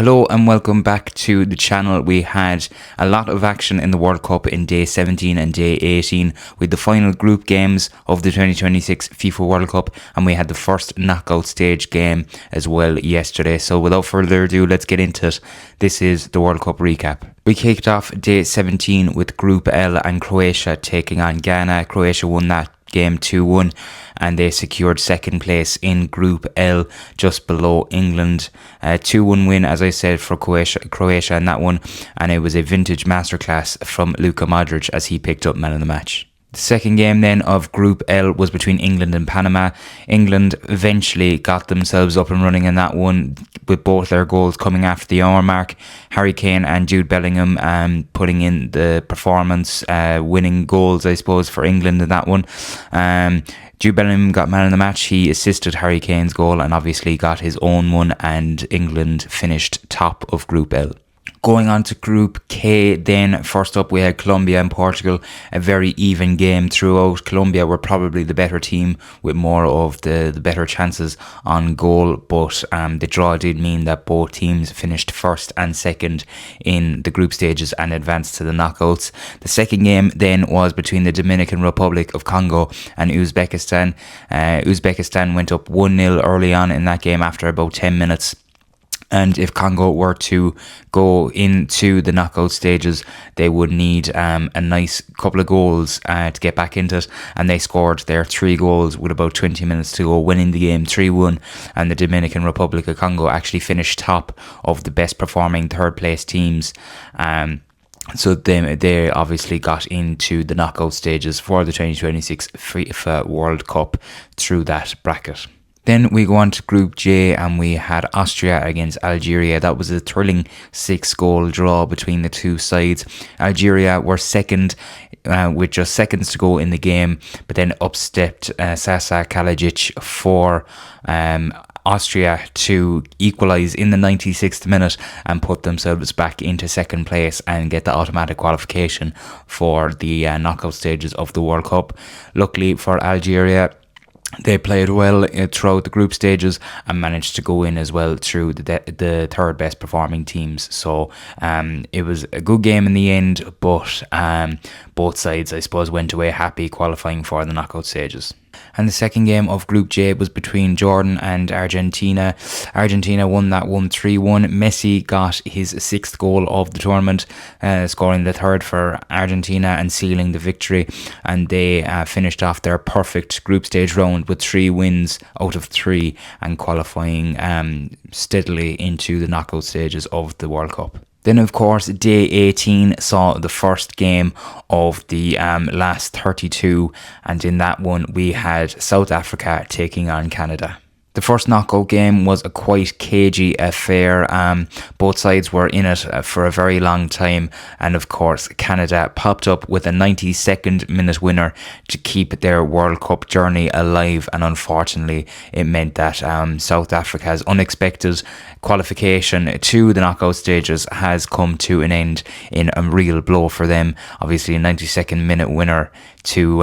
Hello and welcome back to the channel. We had a lot of action in the World Cup in day 17 and day 18 with the final group games of the 2026 FIFA World Cup, and we had the first knockout stage game as well yesterday. So without further ado, let's get into it. This is the World Cup recap. We kicked off day 17 with Group L and Croatia taking on Ghana. Croatia won that game 2-1 and they secured second place in Group L just below England. 2-1 win, as I said, for Croatia in that one, and it was a vintage masterclass from Luka Modrić as he picked up man of the match. The second game then of Group L was between England and Panama. England eventually got themselves up and running in that one with both their goals coming after the hour mark. Harry Kane and Jude Bellingham putting in the performance winning goals, I suppose, for England in that one. Jude Bellingham got man of the match. He assisted Harry Kane's goal and obviously got his own one, and England finished top of Group L. Going on to Group K then, first up we had Colombia and Portugal, a very even game throughout. Colombia were probably the better team with more of the better chances on goal, but the draw did mean that both teams finished first and second in the group stages and advanced to the knockouts. The second game then was between the Dominican Republic of Congo and Uzbekistan. Uzbekistan went up 1-0 early on in that game after about 10 minutes. And if Congo were to go into the knockout stages, they would need a nice couple of goals to get back into it. And they scored their 3 goals with about 20 minutes to go, winning the game 3-1. And the Dominican Republic of Congo actually finished top of the best performing third place teams. So they obviously got into the knockout stages for the 2026 FIFA World Cup through that bracket. Then we go on to Group J and we had Austria against Algeria. That was a thrilling 6-goal draw between the two sides. Algeria were second with just seconds to go in the game, but then upstepped Sasa Kalajic for Austria to equalise in the 96th minute and put themselves back into second place and get the automatic qualification for the knockout stages of the World Cup. Luckily for Algeria, they played well throughout the group stages and managed to go in as well through the third best performing teams. So it was a good game in the end, but both sides, I suppose, went away happy qualifying for the knockout stages. And the second game of Group J was between Jordan and Argentina. Argentina won that 3-1. Messi got his 6th goal of the tournament, scoring the 3rd for Argentina and sealing the victory. And they finished off their perfect group stage round with 3 wins out of 3 and qualifying steadily into the knockout stages of the World Cup. Then, of course, day 18 saw the first game of the last 32, and in that one we had South Africa taking on Canada. The first knockout game was a quite cagey affair. Both sides were in it for a very long time, and of course Canada popped up with a 92nd minute winner to keep their World Cup journey alive, and unfortunately it meant that South Africa's unexpected qualification to the knockout stages has come to an end in a real blow for them. Obviously a 92nd minute winner to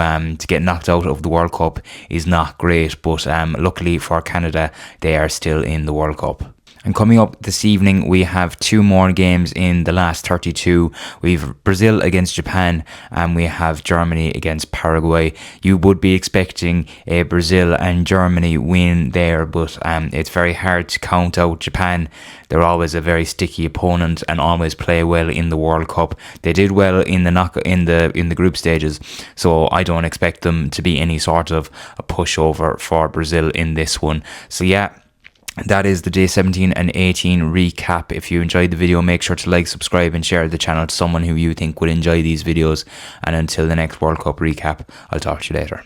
get knocked out of the World Cup is not great, but luckily for Canada, they are still in the World Cup. And coming up this evening, we have 2 more games in the last 32. We have Brazil against Japan and we have Germany against Paraguay. You would be expecting a Brazil and Germany win there, but it's very hard to count out Japan. They're always a very sticky opponent and always play well in the World Cup. They did well in the group stages, so I don't expect them to be any sort of a pushover for Brazil in this one. So yeah, that is the day 17 and 18 recap. If you enjoyed the video, make sure to like, subscribe and share the channel to someone who you think would enjoy these videos. And until the next World Cup recap, I'll talk to you later.